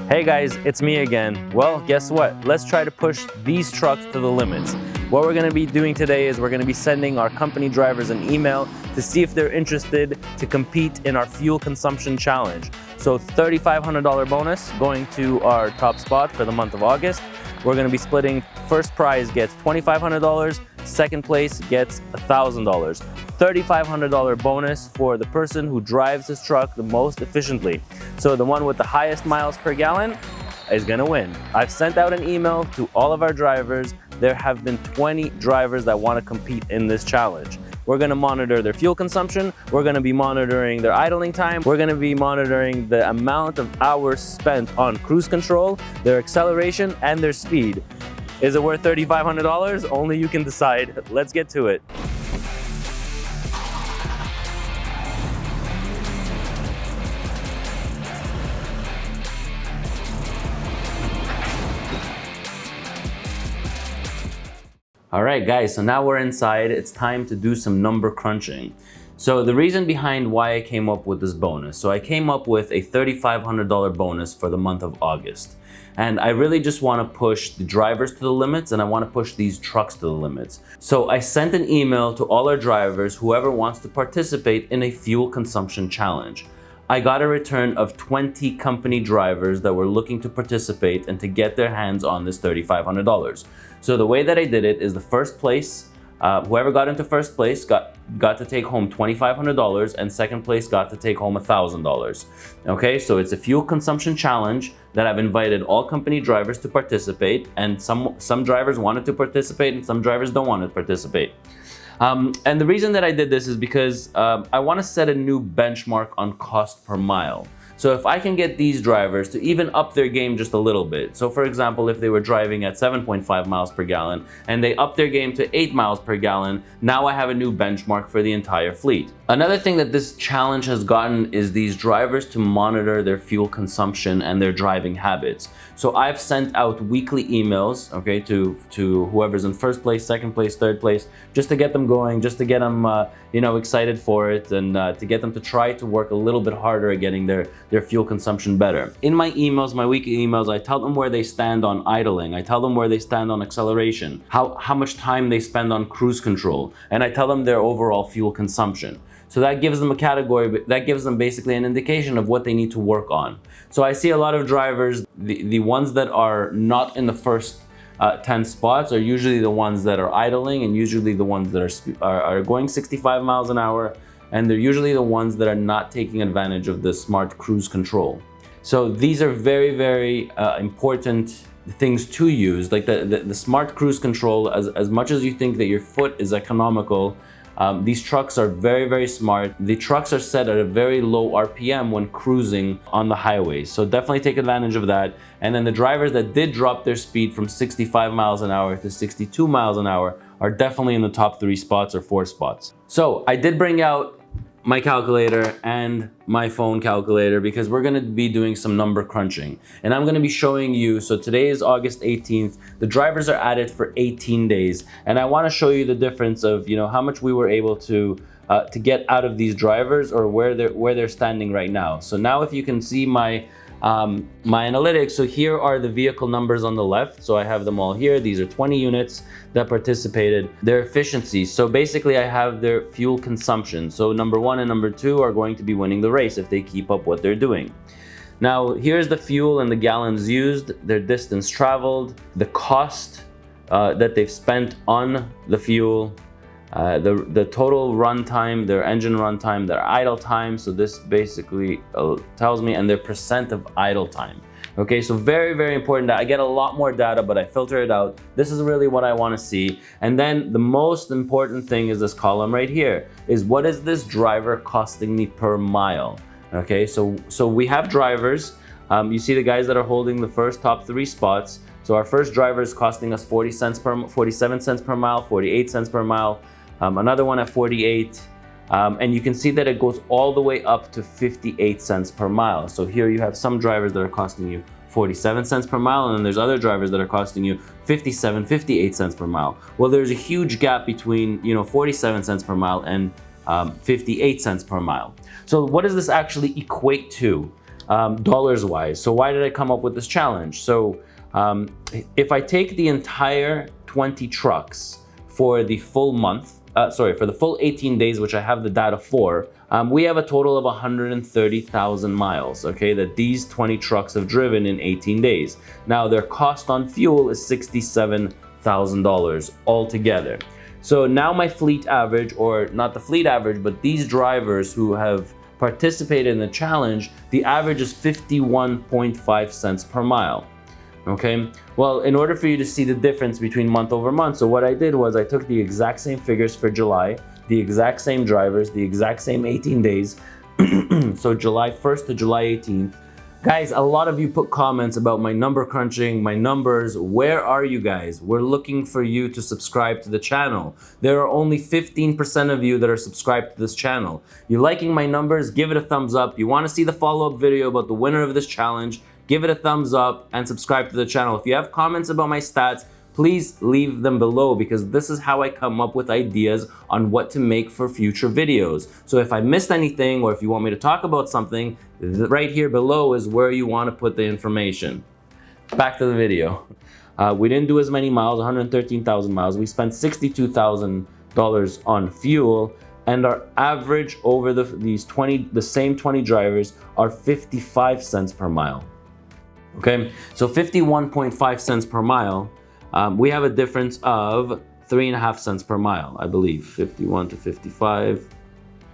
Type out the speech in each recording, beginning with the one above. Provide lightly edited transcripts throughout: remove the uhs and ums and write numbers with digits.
Hey guys, it's me again. Well, guess what? Let's try to push these trucks to the limits. What we're gonna be doing today is we're gonna be sending our company drivers an email to see if they're interested to compete in our fuel consumption challenge. So $3,500 bonus going to our top spot for the month of August. We're gonna be splitting, first prize gets $2,500, second place gets $1,000. $3,500 bonus for the person who drives this truck the most efficiently. So the one with the highest miles per gallon is gonna win. I've sent out an email to all of our drivers. There have been 20 drivers that wanna compete in this challenge. We're gonna monitor their fuel consumption. We're gonna be monitoring their idling time. We're gonna be monitoring the amount of hours spent on cruise control, their acceleration, and their speed. Is it worth $3,500? Only you can decide. Let's get to it. All right, guys, so now we're inside. It's time to do some number crunching. So the reason behind why I came up with this bonus. So I came up with a $3,500 bonus for the month of August. And I really just want to push the drivers to the limits, and I want to push these trucks to the limits. So I sent an email to all our drivers, whoever wants to participate in a fuel consumption challenge. I got a return of 20 company drivers that were looking to participate and to get their hands on this $3,500. So the way that I did it is the first place, whoever got into first place got to take home $2,500, and second place got to take home $1,000. Okay, so it's a fuel consumption challenge that I've invited all company drivers to participate, and some drivers wanted to participate and some drivers don't want to participate. And the reason that I did this is because I want to set a new benchmark on cost per mile. So if I can get these drivers to even up their game just a little bit. So for example, if they were driving at 7.5 miles per gallon and they up their game to 8 miles per gallon, now I have a new benchmark for the entire fleet. Another thing that this challenge has gotten is these drivers to monitor their fuel consumption and their driving habits. So I've sent out weekly emails, okay, to whoever's in first place, second place, third place, just to get them going, just to get them, excited for it, and to get them to try to work a little bit harder at getting their fuel consumption better. In my emails, my weekly emails, I tell them where they stand on idling. I tell them where they stand on acceleration, how much time they spend on cruise control, and I tell them their overall fuel consumption. So that gives them a category, that gives them basically an indication of what they need to work on. So I see a lot of drivers, the ones that are not in the first 10 spots are usually the ones that are idling, and usually the ones that are going 65 miles an hour, and they're usually the ones that are not taking advantage of the smart cruise control. So these are very, very important things to use, like the smart cruise control. As much as you think that your foot is economical, these trucks are very, very smart. The trucks are set at a very low RPM when cruising on the highway. So definitely take advantage of that. And then the drivers that did drop their speed from 65 miles an hour to 62 miles an hour are definitely in the top 3 spots or 4 spots. So I did bring out my calculator and my phone calculator because we're gonna be doing some number crunching. And I'm gonna be showing you, so today is August 18th, the drivers are at it for 18 days. And I wanna show you the difference of, how much we were able to get out of these drivers, or where they're standing right now. So now if you can see my analytics, so here are the vehicle numbers on the left. So I have them all here. These are 20 units that participated. Their efficiency. So basically I have their fuel consumption. So number 1 and number 2 are going to be winning the race if they keep up what they're doing. Now here's the fuel and the gallons used, their distance traveled, the cost that they've spent on the fuel, the total run time, their engine run time, their idle time. So this basically tells me, and their percent of idle time. Okay, so very, very important. I get a lot more data, but I filter it out. This is really what I want to see. And then the most important thing is this column right here, is what is this driver costing me per mile? Okay, so we have drivers. You see the guys that are holding the first top 3 spots. So our first driver is costing us 47 cents per mile, 48 cents per mile. Another one at 48, and you can see that it goes all the way up to 58 cents per mile. So here you have some drivers that are costing you 47 cents per mile, and then there's other drivers that are costing you 57, 58 cents per mile. Well, there's a huge gap between 47 cents per mile and 58 cents per mile. So what does this actually equate to? dollars wise. So why did I come up with this challenge? So if I take the entire 20 trucks for the full month, for the full 18 days, which I have the data for, we have a total of 130,000 miles, okay, that these 20 trucks have driven in 18 days. Now, their cost on fuel is $67,000 altogether. So now my fleet average, or not the fleet average, but these drivers who have participated in the challenge, the average is 51.5 cents per mile. Okay, well, in order for you to see the difference between month over month, so what I did was I took the exact same figures for July, the exact same drivers, the exact same 18 days, so July 1st to July 18th. Guys, a lot of you put comments about my number crunching, my numbers. Where are you guys? We're looking for you to subscribe to the channel. There are only 15% of you that are subscribed to this channel. You liking my numbers? Give it a thumbs up. You want to see the follow-up video about the winner of this challenge? Give it a thumbs up and subscribe to the channel. If you have comments about my stats, please leave them below, because this is how I come up with ideas on what to make for future videos. So if I missed anything, or if you want me to talk about something, right here below is where you want to put the information. Back to the video. We didn't do as many miles, 113,000 miles. We spent $62,000 on fuel, and our average over the same 20 drivers are 55 cents per mile. Okay, so 51.5 cents per mile. We have a difference of 3.5 cents per mile, I believe. 51 to 55.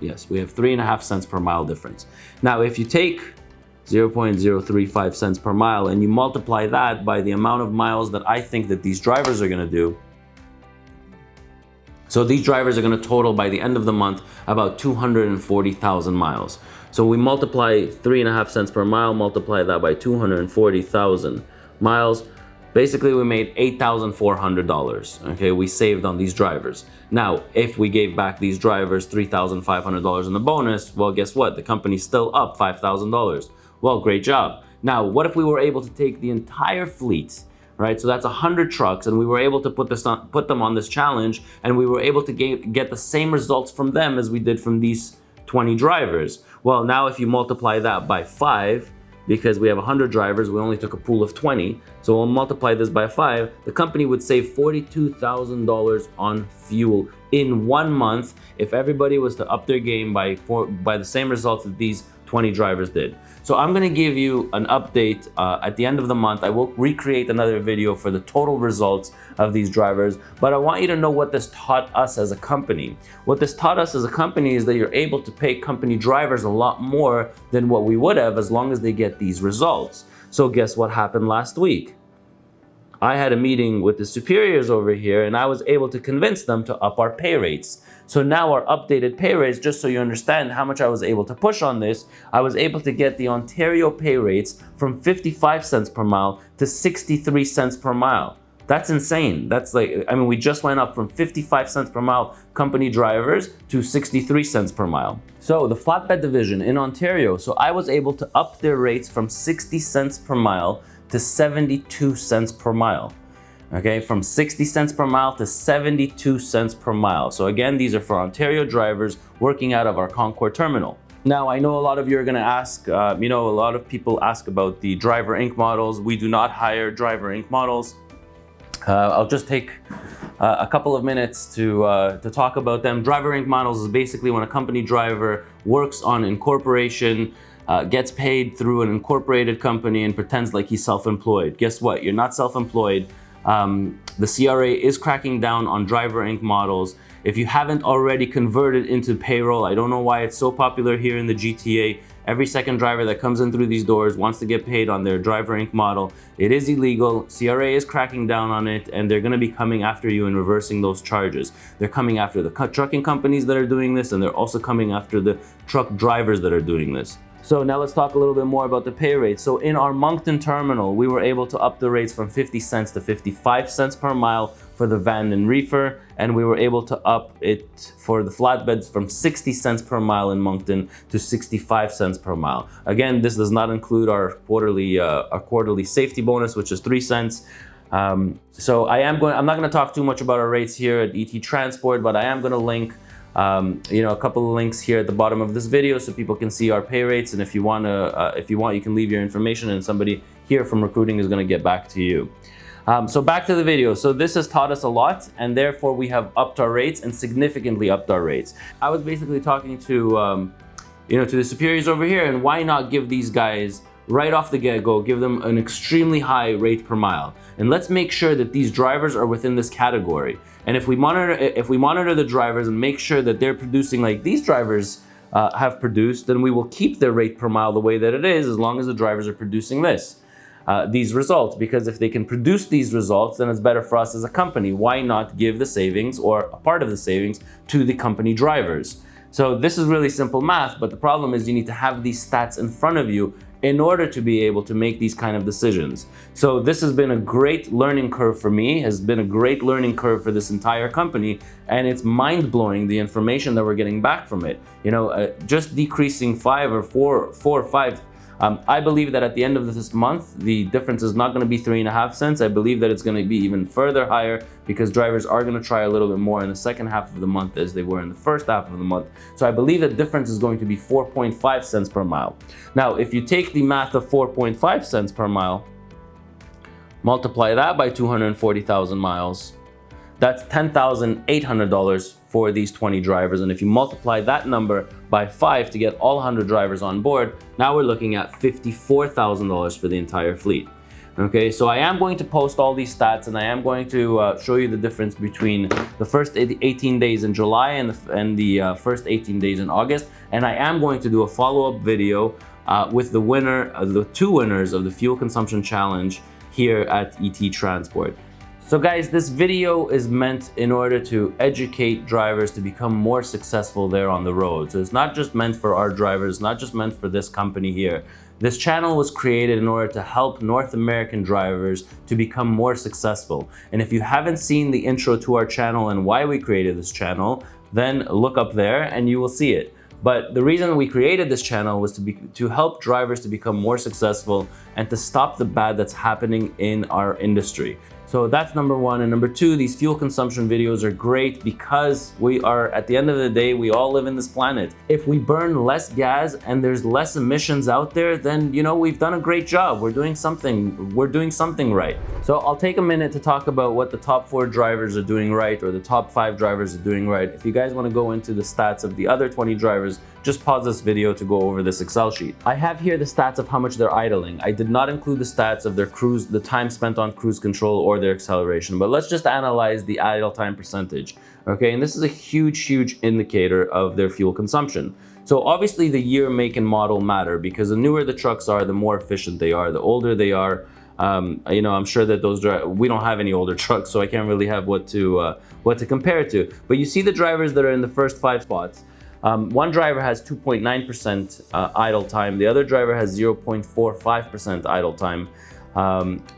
Yes, we have 3.5 cents per mile difference. Now, if you take 0.035 cents per mile and you multiply that by the amount of miles that I think that these drivers are going to do, so these drivers are going to total by the end of the month about 240,000 miles. So we multiply 3.5 cents per mile, multiply that by 240,000 miles. Basically, we made $8,400, okay, we saved on these drivers. Now, if we gave back these drivers $3,500 in the bonus, well, guess what? The company's still up $5,000. Well, great job. Now, what if we were able to take the entire fleet, right? So that's 100 trucks, and we were able to put them on this challenge, and we were able to get the same results from them as we did from these 20 drivers. Well, now if you multiply that by 5, because we have 100 drivers, we only took a pool of 20, so we'll multiply this by 5, the company would save $42,000 on fuel in 1 month if everybody was to up their game by the same results that these 20 drivers did. So I'm gonna give you an update at the end of the month. I will recreate another video for the total results of these drivers, but I want you to know what this taught us as a company. What this taught us as a company is that you're able to pay company drivers a lot more than what we would have as long as they get these results. So guess what happened last week? I had a meeting with the superiors over here, and I was able to convince them to up our pay rates. So now our updated pay rates, just so you understand how much I was able to push on this, I was able to get the Ontario pay rates from 55 cents per mile to 63 cents per mile. That's insane. That's like, I mean, we just went up from 55 cents per mile company drivers to 63 cents per mile. So the flatbed division in Ontario, so I was able to up their rates from 60 cents per mile to 72 cents per mile. Okay, from 60 cents per mile to 72 cents per mile. So again, these are for Ontario drivers working out of our Concord terminal. Now, I know a lot of you are gonna ask, a lot of people ask about the Driver Inc. models. We do not hire Driver Inc. models. I'll just take a couple of minutes to talk about them. Driver Inc. models is basically when a company driver works on incorporation, gets paid through an incorporated company and pretends like he's self-employed. Guess what? You're not self-employed. The CRA is cracking down on Driver Inc. models. If you haven't already converted into payroll, I don't know why it's so popular here in the GTA. Every second driver that comes in through these doors wants to get paid on their Driver Inc. model. It is illegal. CRA is cracking down on it, and they're going to be coming after you and reversing those charges. They're coming after the trucking companies that are doing this, and they're also coming after the truck drivers that are doing this. So now let's talk a little bit more about the pay rates. So in our Moncton terminal, we were able to up the rates from 50 cents to 55 cents per mile for the van and reefer, and we were able to up it for the flatbeds from 60 cents per mile in Moncton to 65 cents per mile. Again, this does not include our quarterly safety bonus, which is 3 cents. So I'm not going to talk too much about our rates here at ET Transport, but I am going to link A couple of links here at the bottom of this video so people can see our pay rates. And if you want, you can leave your information and somebody here from recruiting is going to get back to you. So back to the video. So this has taught us a lot, and therefore we have upped our rates and significantly upped our rates. I was basically talking to, to the superiors over here, and why not give these guys right off the get-go, give them an extremely high rate per mile. And let's make sure that these drivers are within this category. And if we monitor the drivers and make sure that they're producing like these drivers have produced, then we will keep their rate per mile the way that it is, as long as the drivers are producing these results. Because if they can produce these results, then it's better for us as a company. Why not give the savings or a part of the savings to the company drivers? So this is really simple math, but the problem is you need to have these stats in front of you in order to be able to make these kind of decisions. So this has been a great learning curve for me, has been a great learning curve for this entire company, and it's mind-blowing the information that we're getting back from it. Just decreasing 4 or 5. I believe that at the end of this month, the difference is not going to be 3.5 cents. I believe that it's going to be even further higher because drivers are going to try a little bit more in the second half of the month as they were in the first half of the month. So I believe the difference is going to be 4.5 cents per mile. Now, if you take the math of 4.5 cents per mile, multiply that by 240,000 miles, that's $10,800 for these 20 drivers. And if you multiply that number by 5 to get all 100 drivers on board, now we're looking at $54,000 for the entire fleet. Okay, so I am going to post all these stats, and I am going to show you the difference between the first 18 days in July and the first 18 days in August. And I am going to do a follow-up video with the 2 winners of the fuel consumption challenge here at ET Transport. So guys, this video is meant in order to educate drivers to become more successful there on the road. So it's not just meant for our drivers, not just meant for this company here. This channel was created in order to help North American drivers to become more successful. And if you haven't seen the intro to our channel and why we created this channel, then look up there and you will see it. But the reason we created this channel was to help drivers to become more successful and to stop the bad that's happening in our industry. So that's number 1. And number 2, these fuel consumption videos are great because at the end of the day, we all live in this planet. If we burn less gas and there's less emissions out there, then we've done a great job. We're doing something right. So I'll take a minute to talk about what the top 4 drivers are doing right, or the top 5 drivers are doing right. If you guys want to go into the stats of the other 20 drivers, just pause this video to go over this Excel sheet. I have here the stats of how much they're idling. I did not include the stats of their cruise, the time spent on cruise control or their acceleration, but let's just analyze the idle time percentage. Okay, and this is a huge indicator of their fuel consumption. So obviously the year, make, and model matter, because the newer the trucks are, the more efficient they are, the older they are. I'm sure that we don't have any older trucks, so I can't really have what to compare it to. But you see the drivers that are in the first 5 spots. One driver has 2.9% idle time. The other driver has 0.45% idle time,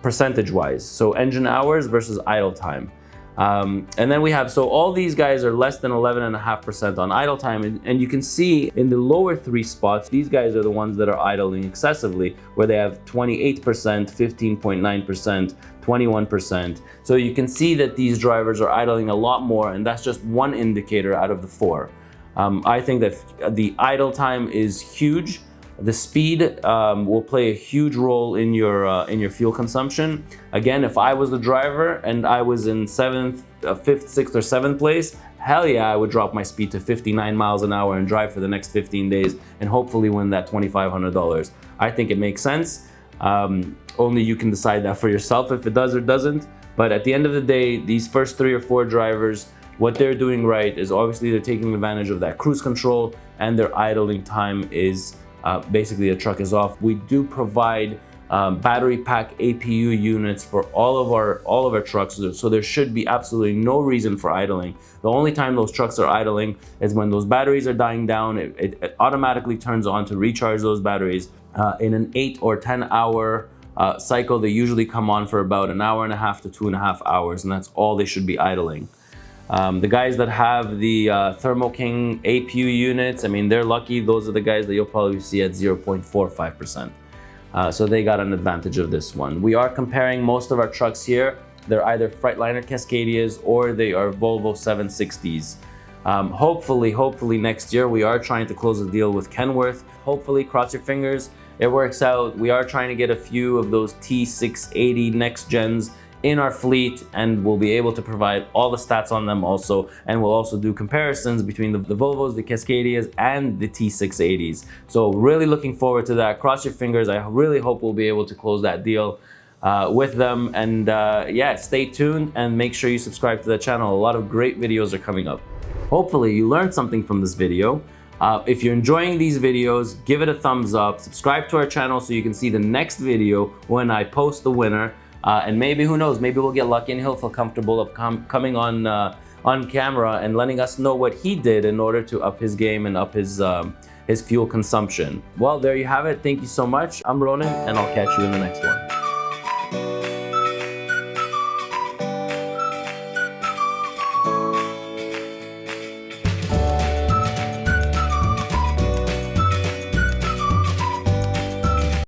percentage-wise. So engine hours versus idle time. And then we have, so all these guys are less than 11.5% on idle time. And you can see in the lower 3 spots, these guys are the ones that are idling excessively, where they have 28%, 15.9%, 21%. So you can see that these drivers are idling a lot more, and that's just one indicator out of the 4. I think that the idle time is huge. The speed will play a huge role in your fuel consumption. Again, if I was the driver and I was in 7th, 5th, 6th, or 7th place, hell yeah, I would drop my speed to 59 miles an hour and drive for the next 15 days and hopefully win that $2,500. I think it makes sense. Only you can decide that for yourself if it does or doesn't. But at the end of the day, these first 3 or 4 drivers, what they're doing right is obviously they're taking advantage of that cruise control, and their idling time is basically the truck is off. We do provide battery pack APU units for all of our trucks, so there should be absolutely no reason for idling. The only time those trucks are idling is when those batteries are dying down. It automatically turns on to recharge those batteries. In an 8 or 10 hour cycle, they usually come on for about 1.5 hours to 2.5 hours, and that's all they should be idling. The guys that have the Thermo King APU units, I mean, they're lucky. Those are the guys that you'll probably see at 0.45%. So they got an advantage of this one. We are comparing most of our trucks here. They're either Freightliner Cascadias or they are Volvo 760s. Hopefully next year. We are trying to close a deal with Kenworth. Hopefully, cross your fingers, it works out. We are trying to get a few of those T680 next gens in our fleet, and we'll be able to provide all the stats on them also, and we'll also do comparisons between the Volvos, the Cascadias, and the T680s. So really looking forward to that. Cross your fingers. I really hope we'll be able to close that deal with them. And yeah, stay tuned and make sure you subscribe to the channel. A lot of great videos are coming up. Hopefully you learned something from this video. If you're enjoying these videos, give it a thumbs up, subscribe to our channel so you can see the next video when I post the winner. And maybe, who knows, maybe we'll get lucky and he'll feel comfortable of coming on camera and letting us know what he did in order to up his game and up his fuel consumption. Well, there you have it. Thank you so much. I'm Ronan, and I'll catch you in the next one.